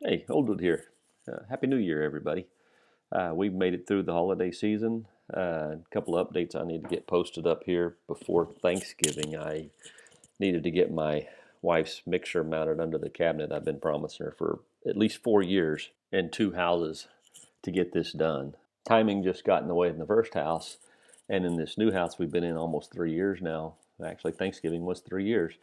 Hey, Oldwood here. Happy New Year, everybody. We've made it through the holiday season. A couple of updates I need to get posted up here before Thanksgiving. I needed to get my wife's mixer mounted under the cabinet. I've been promising her for at least 4 years and two houses to get this done. Timing just got in the way in the first house, and in this new house we've been in almost 3 years now. Actually, Thanksgiving was 3 years.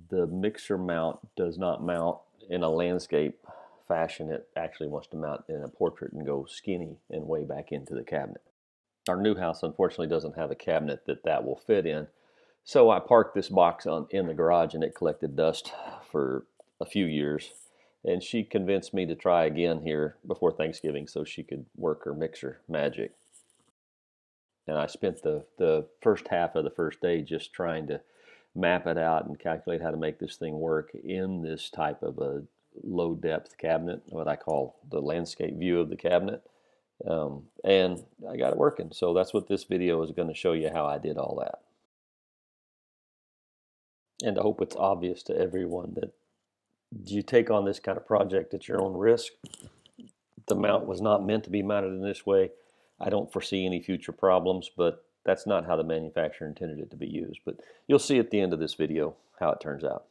The mixer mount does not mount in a landscape fashion. It actually wants to mount in a portrait and go skinny and way back into the cabinet. Our new house unfortunately doesn't have a cabinet that will fit in. So I parked this box in the garage and it collected dust for a few years. And she convinced me to try again here before Thanksgiving so she could work her mixer magic. And I spent the first half of the first day just trying to map it out and calculate how to make this thing work in this type of a low depth cabinet, what I call the landscape view of the cabinet. And I got it working. So that's what this video is going to show you, how I did all that. And I hope it's obvious to everyone that you take on this kind of project at your own risk. The mount was not meant to be mounted in this way. I don't foresee any future problems, but that's not how the manufacturer intended it to be used. But you'll see at the end of this video how it turns out.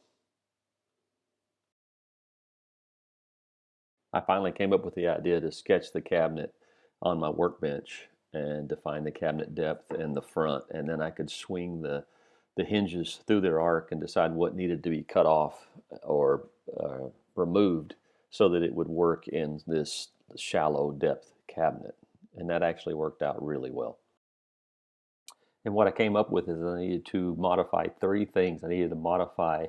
I finally came up with the idea to sketch the cabinet on my workbench and define the cabinet depth and the front, and then I could swing the hinges through their arc and decide what needed to be cut off or removed so that it would work in this shallow depth cabinet. And that actually worked out really well. And what I came up with is I needed to modify three things. I needed to modify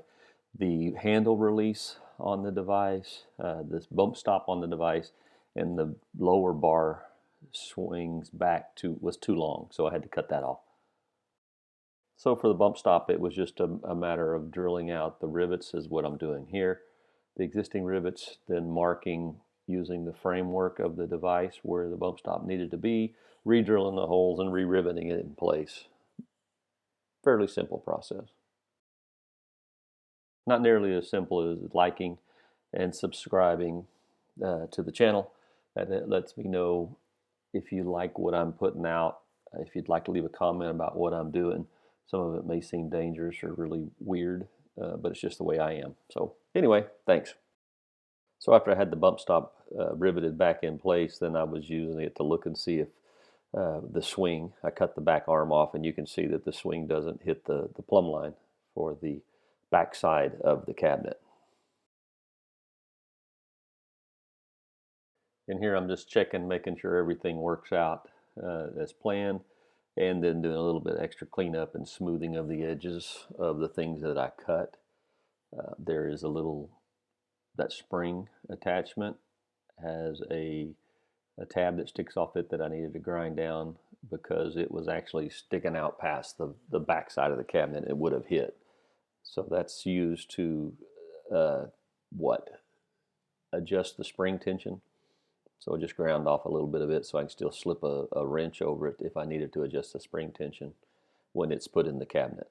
the handle release on the device, this bump stop on the device, and the lower bar swings back was too long, so I had to cut that off. So for the bump stop, it was just a matter of drilling out the rivets, is what I'm doing here. The existing rivets, then marking using the framework of the device where the bump stop needed to be, re-drilling the holes and re-riveting it in place. Fairly simple process. Not nearly as simple as liking and subscribing to the channel. That lets me know if you like what I'm putting out. If you'd like to leave a comment about what I'm doing. Some of it may seem dangerous or really weird, but it's just the way I am. So anyway, thanks. So after I had the bump stop riveted back in place, then I was using it to look and see if the swing, I cut the back arm off, and you can see that the swing doesn't hit the plumb line for the back side of the cabinet. And here I'm just checking, making sure everything works out as planned, and then doing a little bit extra cleanup and smoothing of the edges of the things that I cut. There is that spring attachment has a tab that sticks off it that I needed to grind down because it was actually sticking out past the back side of the cabinet. It would have hit. So that's used to adjust the spring tension. So I just ground off a little bit of it so I can still slip a wrench over it if I needed to adjust the spring tension when it's put in the cabinet.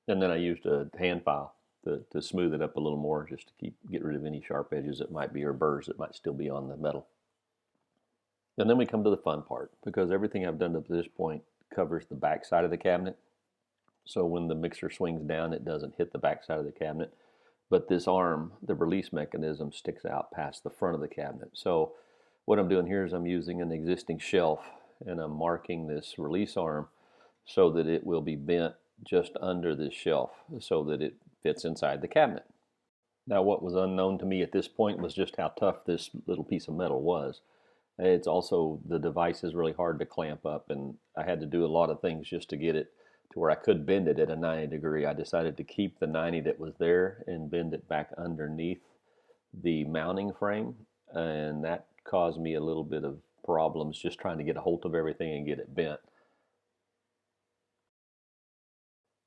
And then I used a hand file to smooth it up a little more, just to get rid of any sharp edges that might be, or burrs that might still be on the metal. And then we come to the fun part, because everything I've done up to this point covers the back side of the cabinet. So when the mixer swings down, it doesn't hit the back side of the cabinet. But this arm, the release mechanism, sticks out past the front of the cabinet. So what I'm doing here is I'm using an existing shelf and I'm marking this release arm so that it will be bent just under this shelf so that it fits inside the cabinet. Now, what was unknown to me at this point was just how tough this little piece of metal was. It's also, the device is really hard to clamp up, and I had to do a lot of things just to get it to where I could bend it at a 90 degree. I decided to keep the 90 that was there and bend it back underneath the mounting frame, and that caused me a little bit of problems just trying to get a hold of everything and get it bent.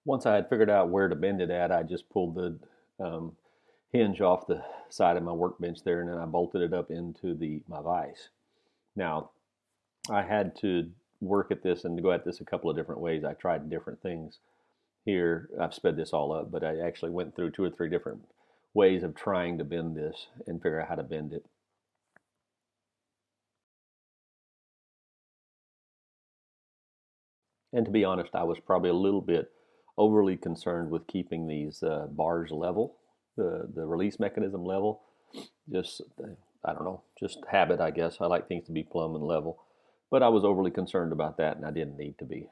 Once I had figured out where to bend it at, I just pulled the hinge off the side of my workbench there, and then I bolted it up into my vise. Now, I had to work at this and go at this a couple of different ways. I tried different things here. I've sped this all up, but I actually went through 2 or 3 different ways of trying to bend this and figure out how to bend it. And to be honest, I was probably a little bit overly concerned with keeping these bars level, the release mechanism level. Just, I don't know, just habit, I guess. I like things to be plumb and level. But I was overly concerned about that, and I didn't need to be.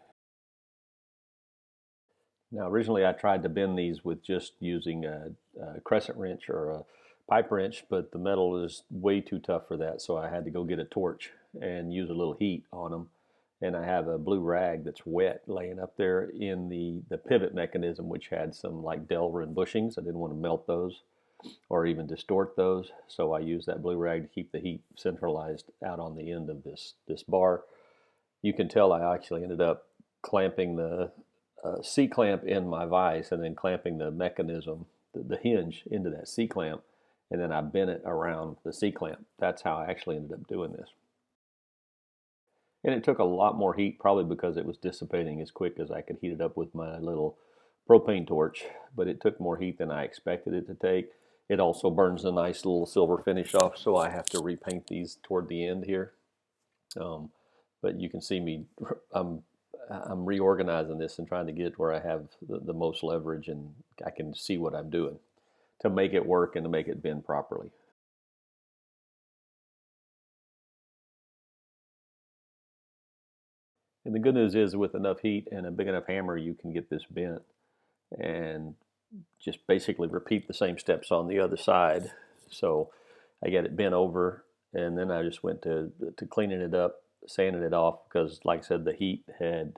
Now, originally I tried to bend these with just using a crescent wrench or a pipe wrench, but the metal is way too tough for that, so I had to go get a torch and use a little heat on them. And I have a blue rag that's wet laying up there in the pivot mechanism, which had some like Delrin bushings. I didn't want to melt those or even distort those, so I used that blue rag to keep the heat centralized out on the end of this bar. You can tell I actually ended up clamping the C-clamp in my vise and then clamping the mechanism, the hinge into that C-clamp, and then I bent it around the C-clamp. That's how I actually ended up doing this. And it took a lot more heat, probably because it was dissipating as quick as I could heat it up with my little propane torch, but it took more heat than I expected it to take. It also burns a nice little silver finish off, so I have to repaint these toward the end here. But you can see me, I'm reorganizing this and trying to get where I have the most leverage and I can see what I'm doing to make it work and to make it bend properly. And the good news is with enough heat and a big enough hammer, you can get this bent and just basically repeat the same steps on the other side. So I got it bent over, and then I just went to cleaning it up, sanding it off, because like I said, the heat had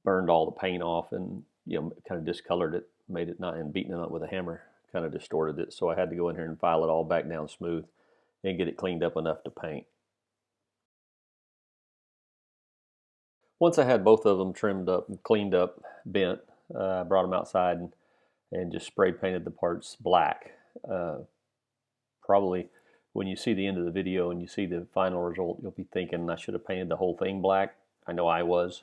burned all the paint off and kind of discolored it, made it not, and beating it up with a hammer kind of distorted it. So I had to go in here and file it all back down smooth and get it cleaned up enough to paint. Once I had both of them trimmed up, cleaned up, bent, I brought them outside and just spray painted the parts black. Probably when you see the end of the video and you see the final result, you'll be thinking I should have painted the whole thing black. I know I was,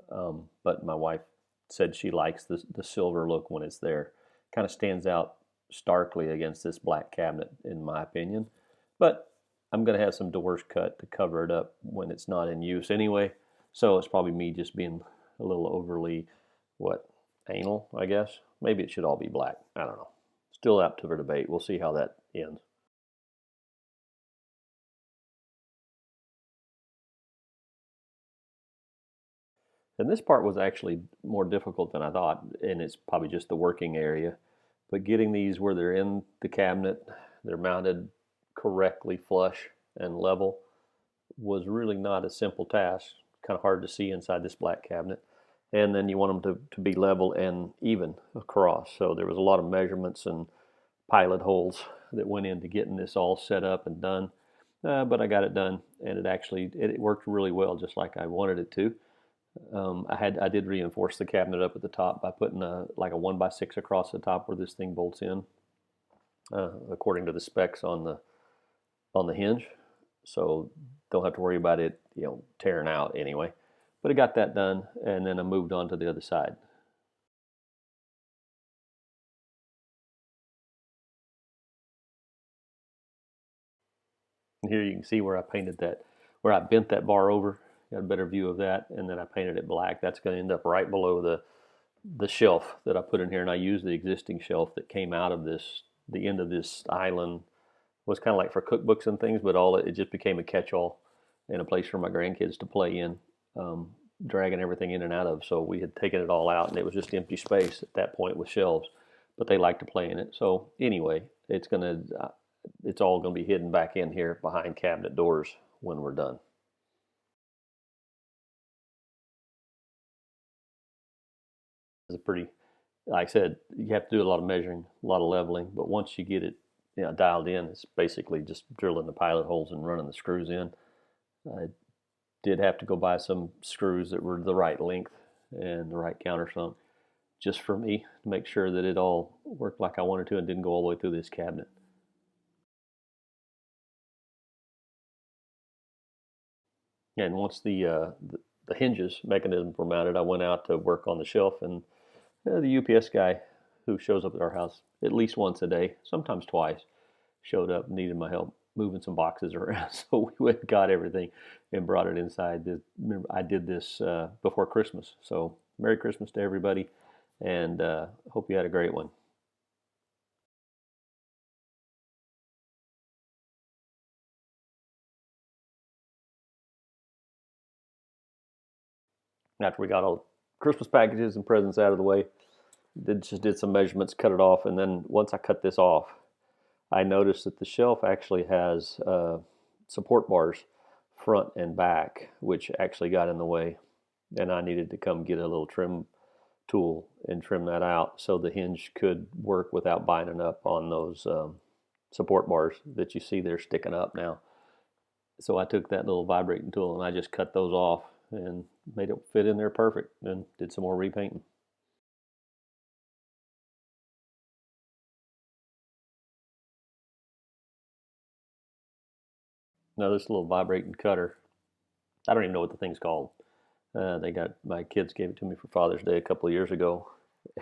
but my wife said she likes the silver look when it's there. Kind of stands out starkly against this black cabinet, in my opinion. But I'm going to have some doors cut to cover it up when it's not in use anyway. So it's probably me just being a little overly, anal, I guess. Maybe it should all be black. I don't know. Still up for debate. We'll see how that ends. And this part was actually more difficult than I thought, and it's probably just the working area. But getting these where they're in the cabinet, they're mounted correctly flush and level, was really not a simple task. Kind of hard to see inside this black cabinet. And then you want them to be level and even across. So there was a lot of measurements and pilot holes that went into getting this all set up and done. But I got it done, and it worked really well, just like I wanted it to. I did reinforce the cabinet up at the top by putting like a 1x6 across the top where this thing bolts in, according to the specs on the hinge. So don't have to worry about it, tearing out anyway. But I got that done, and then I moved on to the other side. And here you can see where I painted that, where I bent that bar over. Got a better view of that, and then I painted it black. That's going to end up right below the shelf that I put in here, and I used the existing shelf that came out of this. The end of this island was kind of like for cookbooks and things, but it just became a catch-all and a place for my grandkids to play in, dragging everything in and out of. So we had taken it all out, and it was just empty space at that point with shelves, but they like to play in it. So anyway, it's all going to be hidden back in here behind cabinet doors when we're done. It's like I said, you have to do a lot of measuring, a lot of leveling, but once you get it dialed in, it's basically just drilling the pilot holes and running the screws in. I did have to go buy some screws that were the right length and the right countersunk just for me to make sure that it all worked like I wanted to and didn't go all the way through this cabinet. And once the hinges mechanisms were mounted, I went out to work on the shelf and The UPS guy who shows up at our house at least once a day, sometimes twice, showed up and needed my help moving some boxes around. So we went and got everything and brought it inside. Remember, I did this before Christmas. So Merry Christmas to everybody, and hope you had a great one. After we got all Christmas packages and presents out of the way, just did some measurements, cut it off, and then once I cut this off, I noticed that the shelf actually has support bars front and back, which actually got in the way, and I needed to come get a little trim tool and trim that out so the hinge could work without binding up on those support bars that you see there sticking up now. So I took that little vibrating tool and I just cut those off and made it fit in there perfect, and did some more repainting. Now this little vibrating cutter, I don't even know what the thing's called. They got my kids gave it to me for Father's Day a couple of years ago,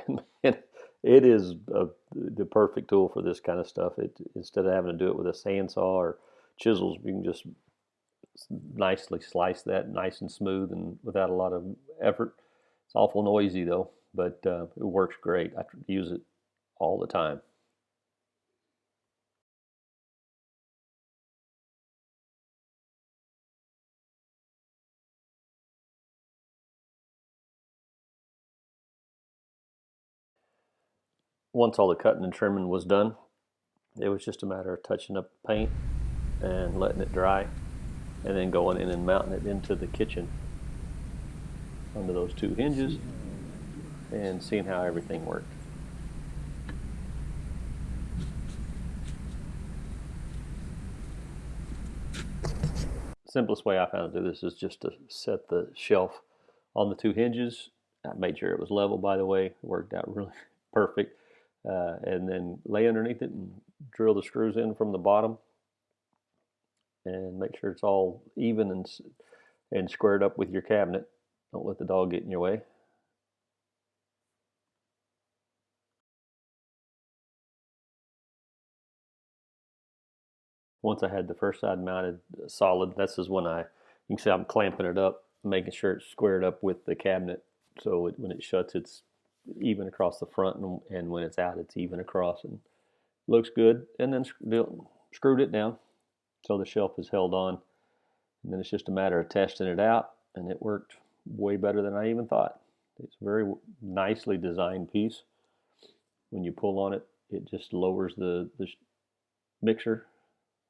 and it is the perfect tool for this kind of stuff. Instead of having to do it with a sandsaw or chisels, you can just nicely slice that nice and smooth and without a lot of effort. It's awful noisy though, but it works great. I use it all the time. Once all the cutting and trimming was done, it was just a matter of touching up the paint and letting it dry, and then going in and mounting it into the kitchen under those two hinges and seeing how everything worked. Simplest way I found to do this is just to set the shelf on the two hinges. I made sure it was level, by the way. It worked out really perfect. And then lay underneath it and drill the screws in from the bottom and make sure it's all even and squared up with your cabinet. Don't let the dog get in your way. Once I had the first side mounted solid, this is when you can see I'm clamping it up, making sure it's squared up with the cabinet. So when it shuts, it's even across the front, and when it's out, it's even across, and looks good. And then screwed it down so the shelf is held on. And then it's just a matter of testing it out, and it worked way better than I even thought. It's a very nicely designed piece. When you pull on it, it just lowers the mixer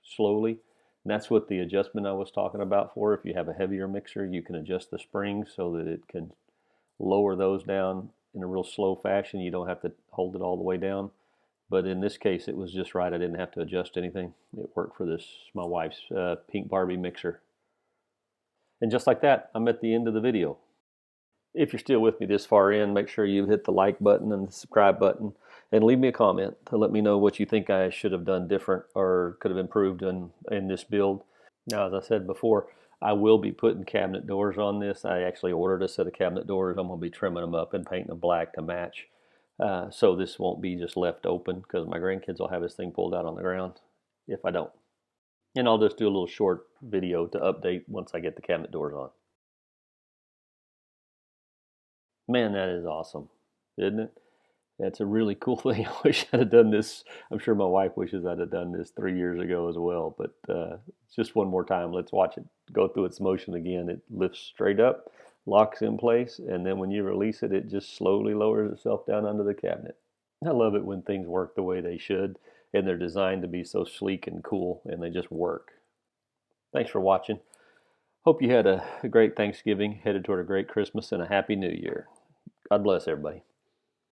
slowly. And that's what the adjustment I was talking about for. If you have a heavier mixer, you can adjust the springs so that it can lower those down in a real slow fashion. You don't have to hold it all the way down. But in this case, it was just right. I didn't have to adjust anything. It worked for this, my wife's pink Barbie mixer. And just like that, I'm at the end of the video. If you're still with me this far in, make sure you hit the like button and the subscribe button, and leave me a comment to let me know what you think I should have done different or could have improved in this build. Now, as I said before, I will be putting cabinet doors on this. I actually ordered a set of cabinet doors. I'm going to be trimming them up and painting them black to match. So this won't be just left open, because my grandkids will have this thing pulled out on the ground if I don't. And I'll just do a little short video to update once I get the cabinet doors on. Man, that is awesome, isn't it? That's a really cool thing. I wish I'd have done this. I'm sure my wife wishes I'd have done this 3 years ago as well. But just one more time. Let's watch it go through its motion again. It lifts straight up, locks in place, and then when you release it, it just slowly lowers itself down under the cabinet. I love it when things work the way they should, and they're designed to be so sleek and cool, and they just work. Thanks for watching. Hope you had a great Thanksgiving, headed toward a great Christmas, and a Happy New Year. God bless everybody.